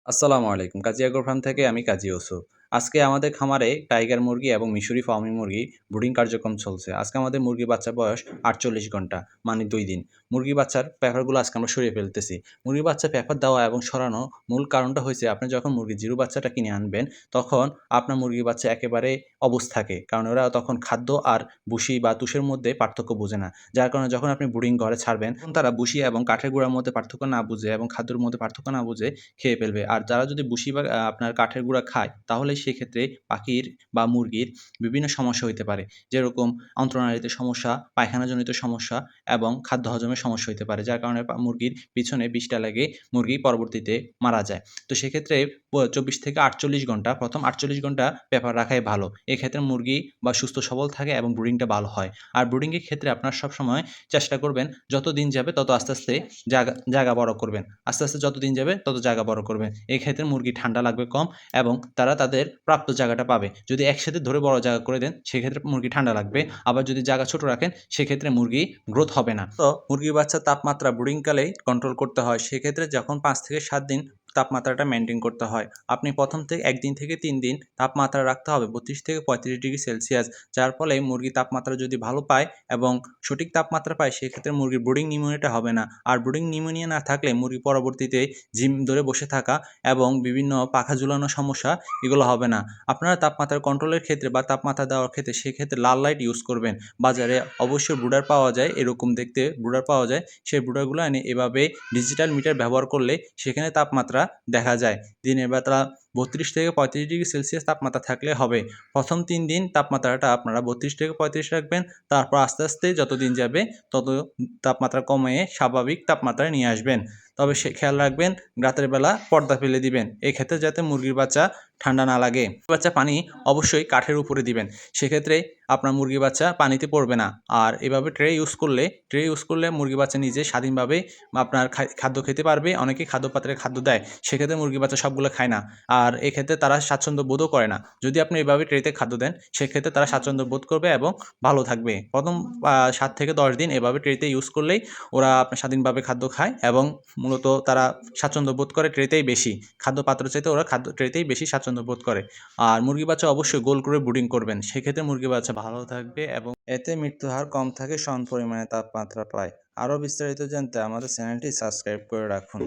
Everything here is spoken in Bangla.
আসসালামু আলাইকুম। কাজী এগ্রো ফার্ম থেকে আমি কাজী ইউসুফ। আজকে আমাদের খামারে টাইগার মুরগি এবং মিশরি ফার্মি মুরগি ব্রুডিং কার্যক্রম চলছে। আজকে আমাদের মুরগির বাচ্চার বয়স ৪৮ ঘন্টা, মানে ২ দিন। মুরগির বাচ্চার প্যাপারগুলো আজকে আমরা সরিয়ে ফেলতেছি। মুরগির বাচ্চার প্যাপার দেওয়া এবং সরানো মূল কারণটা হইছে আপনি যখন মুরগির জিরো বাচ্চাটা কিনে আনবেন, তখন আপনার মুরগির বাচ্চা একেবারে অবুঝ থাকে। কারণ ওরা তখন খাদ্য আর ভুসি বা তুষের মধ্যে পার্থক্য বোঝে না। যার কারণে যখন আপনি ব্রুডিং ঘরে ছাড়বেন, তখন তারা ভুসি এবং কাঠের গুঁড়ার মধ্যে পার্থক্য না বুঝে এবং খাদ্যের মধ্যে পার্থক্য না বুঝে খেয়ে ফেলবে। আর যারা যদি ভুসি বা আপনার কাঠের গুঁড়া খায়, তাহলে সেক্ষেত্রে পাখির বা মুরগির বিভিন্ন সমস্যা হইতে পারে। যেরকম অন্ত্রনালীতে সমস্যা, পায়খানাজনিত সমস্যা এবং খাদ্য হজমের সমস্যা হইতে পারে। যার কারণে মুরগির পিছনে বিষটা লেগে মুরগি পরবর্তীতে মারা যায়। তো সেক্ষেত্রে ২৪ থেকে ৪৮ ঘন্টা, ১ম ৪৮ ঘন্টা পেপার রাখাই ভালো। এক্ষেত্রে মুরগি বা সুস্থ সবল থাকে এবং ব্রুডিংটা ভালো হয়। আর ব্রুডিং এর ক্ষেত্রে আপনার সবসময় চেষ্টা করবেন যত দিন যাবে তত আস্তে, আস্তে জায়গা বড় করবেন। আস্তে, আস্তে যত দিন যাবে তত জায়গা বড় করবেন। এক্ষেত্রে মুরগি ঠান্ডা লাগবে কম এবং তারা তাদের প্রাপ্ত জায়গাটা পাবে। যদি একসাথে ধরে বড় জায়গা করে দেন, সেক্ষেত্রে মুরগি ঠান্ডা লাগবে। আবার যদি জায়গা ছোট রাখেন, সেক্ষেত্রে মুরগি গ্রোথ হবে না। তো মুরগির বাচ্চার তাপমাত্রা ব্রুডিং কালেই কন্ট্রোল করতে হয়। সেক্ষেত্রে যখন ৫ থেকে ৭ দিন তাপমাত্রাটা মেইনটেইন করতে হয়। আপনি ১ম থেকে ১ দিন থেকে ৩ দিন তাপমাত্রা রাখতে হবে ৩২ থেকে ৩৫ ডিগ্রি সেলসিয়াস। যার ফলে মুরগির তাপমাত্রা যদি ভালো পায় এবং সঠিক তাপমাত্রা পায়, সেক্ষেত্রে মুরগির ব্রুডিং নিউমোনিয়াটা হবে না। আর ব্রুডিং নিউমোনিয়া না থাকলে মুরগি পরবর্তীতে ঝিম ধরে বসে থাকা এবং বিভিন্ন পাখা ঝুলানো সমস্যা, এগুলো হবে না। আপনারা তাপমাত্রা কন্ট্রোলের ক্ষেত্রে বা তাপমাত্রা দেওয়ার ক্ষেত্রে সেক্ষেত্রে লাল লাইট ইউজ করবেন। বাজারে অবশ্যই ব্রুডার পাওয়া যায়, এরকম দেখতে ব্রুডার পাওয়া যায়। সেই ব্রুডারগুলো এনে এভাবে ডিজিটাল মিটার ব্যবহার করলে সেখানে তাপমাত্রা দেখা যায়। দিনের বেলা ৩২ থেকে ৩৫ ডিগ্রি সেলসিয়াস তাপমাত্রা থাকলে হবে। ১ম ৩ দিন তাপমাত্রাটা আপনারা ৩২ থেকে ৩৫ রাখবেন। তারপর আস্তে, আস্তে যত দিন যাবে তত তাপমাত্রা কমিয়ে স্বাভাবিক তাপমাত্রায় নিয়ে আসবেন। তবে সে খেয়াল রাখবেন রাতের বেলা পর্দা ফেলে দিবেন। এক্ষেত্রে যাতে মুরগির বাচ্চা ঠান্ডা না লাগে। বাচ্চা পানি অবশ্যই কাঠের উপরে দিবেন। সেক্ষেত্রে আপনার মুরগির বাচ্চা পানিতে পড়বে না। আর এভাবে ট্রে ইউজ করলে মুরগির বাচ্চা নিজে স্বাধীনভাবে আপনার খাদ্য খেতে পারবে। অনেকেই খাদ্য পাত্রে খাদ্য দেয়। সেক্ষেত্রে মুরগির বাচ্চা সবগুলো খায় না। আর এক্ষেত্রে তারা স্বাচ্ছন্দ্য বোধও করে না। যদি আপনি এভাবে ট্রেতে খাদ্য দেন, সেক্ষেত্রে তারা স্বাচ্ছন্দ্য বোধ করবে এবং ভালো থাকবে। ১ম ৭ থেকে ১০ দিন এভাবে ট্রেতে ইউজ করলেই ওরা আপনার স্বাধীনভাবে খাদ্য খায় এবং মূলত তারা স্বাচ্ছন্দ্য বোধ করে ট্রেতেই বেশি। খাদ্য পাত্র চাইতে ওরা ট্রেতেই বেশি স্বাচ্ছন্দ্য বোধ করে। আর মুরগির বাচ্চা অবশ্যই গোল করে ব্রুডিং করবেন। সেক্ষেত্রে মুরগির বাচ্চা ভালো থাকবে এবং এতে মৃত্যুর হার কম থাকে, সমান পরিমাণে তাপমাত্রা পায়। আরও বিস্তারিত জানতে আমাদের চ্যানেলটি সাবস্ক্রাইব করে রাখুন।